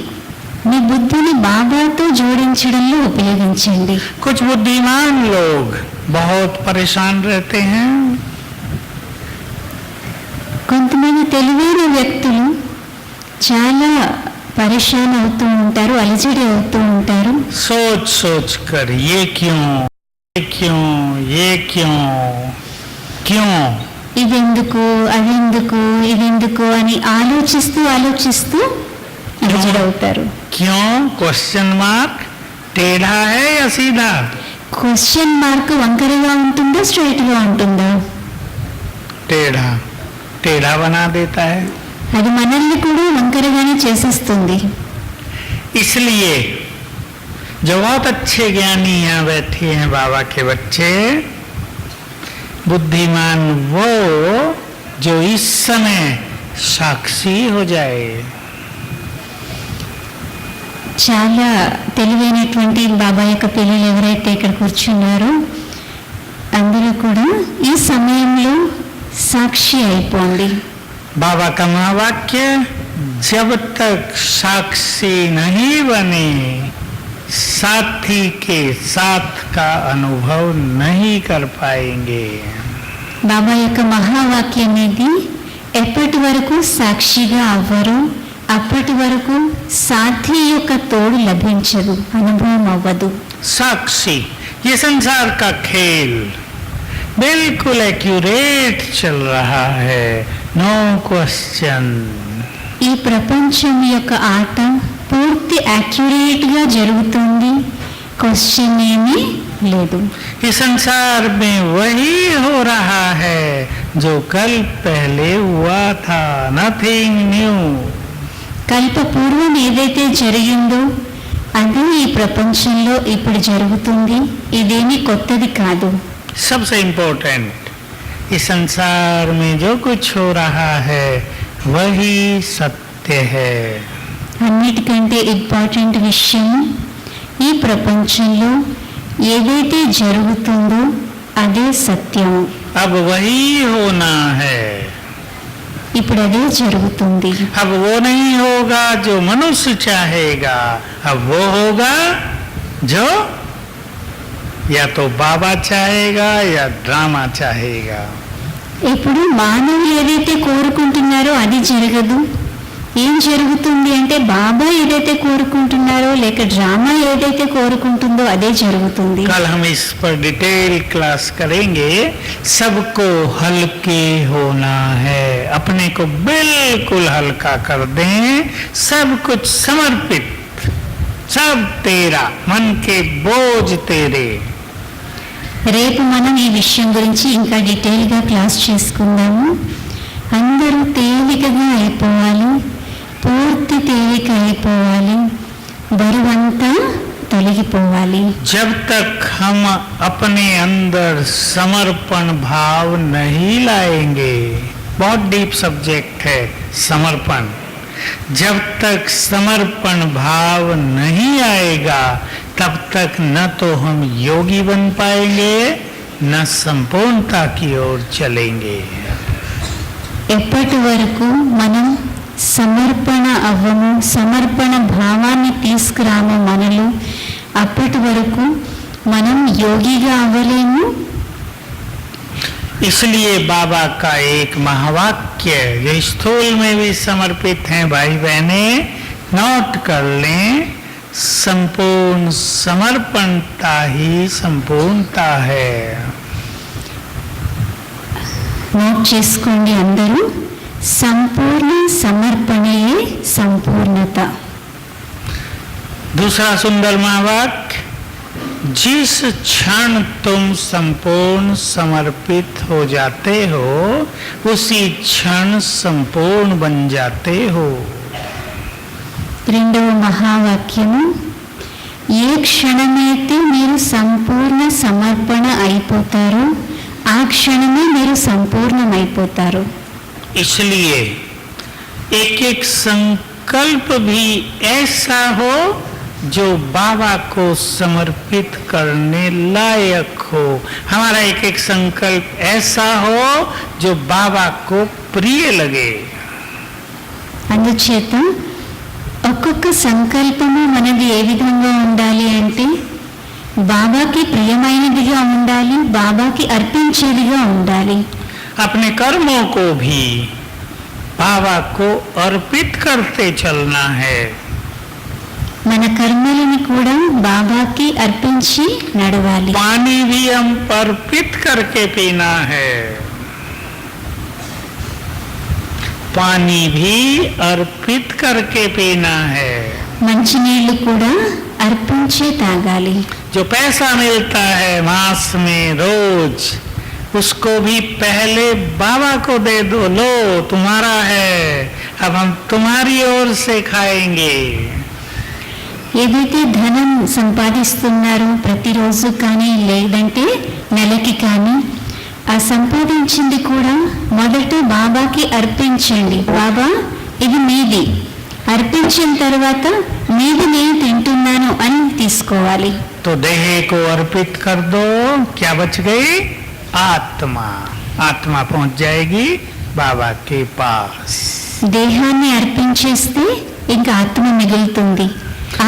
మీ బుద్ధిని బాబాతో జోడించడంలో ఉపయోగించండి. कुछ बुद्धिमान लोग बहुत परेशान रहते हैं। కొంతమంది తెలివైన వ్యక్తులు చాలా పరేషాన్ అవుతూ ఉంటారు, అలజడి అవుతూ ఉంటారు. सोच सोच कर ये क्यों, ये क्यों, ये क्यों, क्यों, ఇదెందుకు అదెందుకు ఇదెందుకు అని ఆలోచిస్తూ ఆలోచిస్తూ అలజడి అవుతారు. क्यों? क्वेश्चन मार्क टेढ़ा है या सीधा? క్వశ్చన్ మార్క్ వంకరగా ఉంటుందా, స్ట్రైట్ గా ఉంటుందా? टेढ़ा, टेढ़ा बना देता है। అది మనల్ని కూడా వంకరగానే చేసేస్తుంది. इसलिए जो बहुत अच्छे ज्ञानी यहाँ बैठे हैं बाबा के बच्चे, बुद्धिमान वो जो इस समय साक्षी हो जाए। చాలా తెలివైనటువంటి బాబా యొక్క పిల్లలు ఎవరైతే ఇక్కడ కూర్చున్నారో అందరూ కూడా ఈ సమయంలో సాక్షి అయిపోండి. बाबा का महावाक्य, जब तक साक्षी नहीं बने साथी के साथ का अनुभव नहीं कर पाएंगे। బాబా యొక్క మహావాక్యం అనేది ఎప్పటి వరకు సాక్షిగా అవ్వరు, అప్పటి వరకు సాథి యొక్క తోడు లభించదు, అనుభవం అవ్వదు. साक्षी, ये संसार का खेल बिल्कुल एक्यूरेट चल रहा है, नो क्वेश्चन। ఈ ప్రపంచం యొక్క ఆట పూర్తి యాక్యురేట్ గా జరుగుతుంది, క్వశ్చన్ ఏమీ లేదు. इस संसार में वही हो रहा है जो कल पहले हुआ था, नथिंग न्यू। కల్ప పూర్వం ఏదైతే జరిగిందో అదే ఈ ప్రపంచంలో ఇప్పుడు జరుగుతుంది, ఇదేమీ కొత్తది కాదు. सबसे इम्पोर्टेंट, इस संसार में जो कुछ हो रहा है वही सत्य है। అన్నిటికంటే ఇంపార్టెంట్ విషయం, ఈ ప్రపంచంలో ఏదైతే జరుగుతుందో అదే సత్యం. अब वही होना है, ఇప్పుడు అదే జరుగుతుంది. अब वो नहीं होगा जो मनुष्य चाहेगा, अब वो होगा जो या तो बाबा चाहेगा या ड्रामा चाहेगा। ఇప్పుడు మానవులు ఏదైతే కోరుకుంటున్నారో అది జరగదు. ఏం జరుగుతుంది అంటే బాబా ఏదైతే కోరుకుంటున్నారో లేక డ్రామా ఏదైతే కోరుకుంటుందో అదే జరుగుతుంది. कल हम इस पर डिटेल क्लास करेंगे। सबको हल्के होना है, अपने को बिल्कुल हल्का कर दें, सब कुछ समर्पित, सब तेरा, मन के बोझ तेरे। రేపు మనం ఈ విషయం గురించి ఇంకా డీటెయిల్గా క్లాస్ చేసుకుందాము. అందరూ తేలికగా అయిపోవాలి, పూర్తి తేలిక అయిపోవాలి, బరువంతా తొలగిపోవాలి. जब तक हम अपने अंदर समर्पण भाव नहीं लाएंगे, बहुत डीप सब्जेक्ट है समर्पण, जब तक समर्पण भाव नहीं आएगा तब तक न तो हम योगी बन पाएंगे न संपूर्णता की ओर चलेंगे। ఎప్పటి వరకు మనం సమర్పణ అవ్వము, సమర్పణ భావాన్ని తీసుకురాము మనలో, అప్పటి వరకు మనం యోగిగా అవ్వలేము, इसलिए बाबा का एक महावाक्य जो स्थूल में भी समर्पित है, भाई बहने नोट कर लें, संपूर्ण समर्पणता ही संपूर्णता है। నోట్ చేసుకోండి అందరూ, సంపూర్ణ సమర్పణయే సంపూర్ణత। दूसरा सुंदर महावाक्य, जिस क्षण तुम संपूर्ण समर्पित हो जाते हो उसी क्षण संपूर्ण बन जाते हो। రెండవ మహావాక్యము, ఏ క్షణమైతే మీరు సంపూర్ణ సమర్పణ అయిపోతారో ఆ క్షణమే మీరు సంపూర్ణమైపోతారు। इसलिए एक एक संकल्प भी ऐसा हो जो बाबा को समर्पित करने लायक हो। हमारा एक एक संकल्प ऐसा हो जो बाबा को प्रिय लगे। అందుచేత ఒక్కొక్క సంకల్పము మనది ఏ విధంగా ఉండాలి అంటే బాబాకి ప్రియమైనదిగా ఉండాలి, బాబాకి అర్పించేదిగా ఉండాలి। अपने कर्मों को भी बाबा को अर्पित करते चलना है। మన కర్మలను కూడా బాబాకి అర్పించి నడవాలి। पानी भी हम अर्पित करके पीना है, पानी भी अर्पित करके पीना है। మంచినీళ్ళు కూడా అర్పించే తాగాలి। जो पैसा मिलता है मास में रोज, उसको भी पहले बाबा को दे दो, लो तुम्हारा है, अब हम तुम्हारी ओर से खाएंगे। ఏదైతే ధనం సంపాదిస్తున్నారో ప్రతిరోజు కానీ లేదంటే నెలకి కానీ ఆ సంపాదించింది కూడా మొదట బాబాకి అర్పించండి। బాబా ఇది మీది, అర్పించిన తర్వాత మీది నేను తింటున్నాను అని తీసుకోవాలి। तो देह को अर्पित कर दो, क्या बच गई? आत्मा। आत्मा पहुंच जाएगी बाबा के पास। దేహాన్ని అర్పించేస్తే ఇంకా ఆత్మ మిగులుతుంది,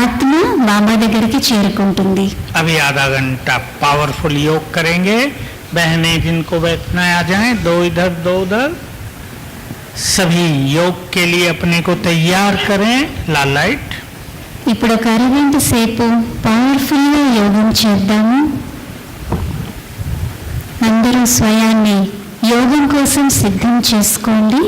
ఆత్మ బాబా దగ్గరికి చేరుకుంటుంది। अभी आधा घंटा पावरफुल योग करेंगे। बहनें जिनको बैठना आ जाएं, दो इधर दो उधर। सभी योग के लिए अपने को तैयार करें। लाल लाइट। ఇప్పుడు ఒక అరగంట సేపు పవర్ఫుల్గా యోగం చేద్దాము। అందరూ స్వయాన్ని యోగం కోసం సిద్ధం చేసుకోండి।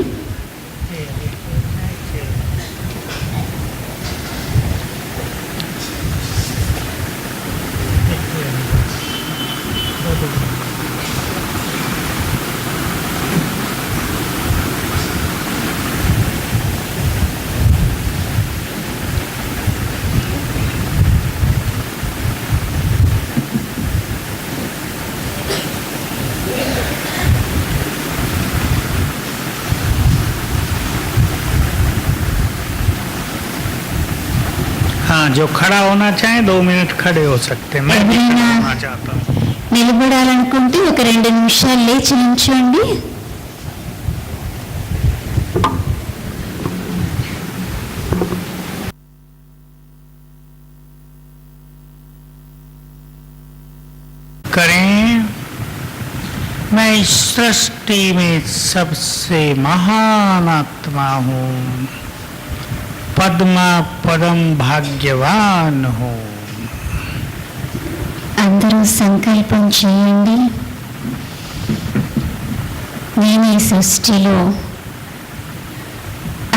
हाँ, जो खड़ा होना चाहे 2 मिनट खड़े हो सकते हैं। मैं भी खड़ा होना चाहता हूँ। నిలబడాలనుకుంటే ఒక 2 నిమిషాలు లేచి నిల్చోండి। करें। मैं इस सृष्टि में सबसे महान आत्मा हूँ, पद्मा परम भाग्यवान हूँ। అందరూ సంకల్పం చేయండి, నేను ఈ సృష్టిలో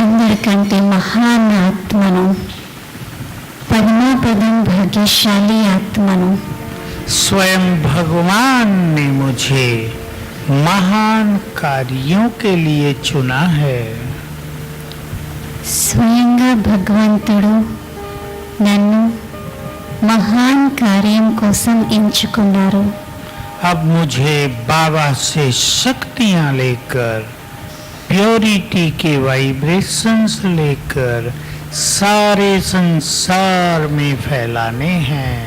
అందరికంటే మహాన్ ఆత్మను, పద్మపదం భాగ్యశాలి ఆత్మను। स्वयं भगवान ने मुझे महान कार्यों के लिए चुना है। స్వయంగా భగవంతుడు నన్ను మహాన్ కార్యం కోసం ఎంచుకున్నారు। अब मुझे बाबा से शक्तियां लेकर, प्योरिटी के वाइब्रेशंस लेकर सारे संसार में फैलाने हैं।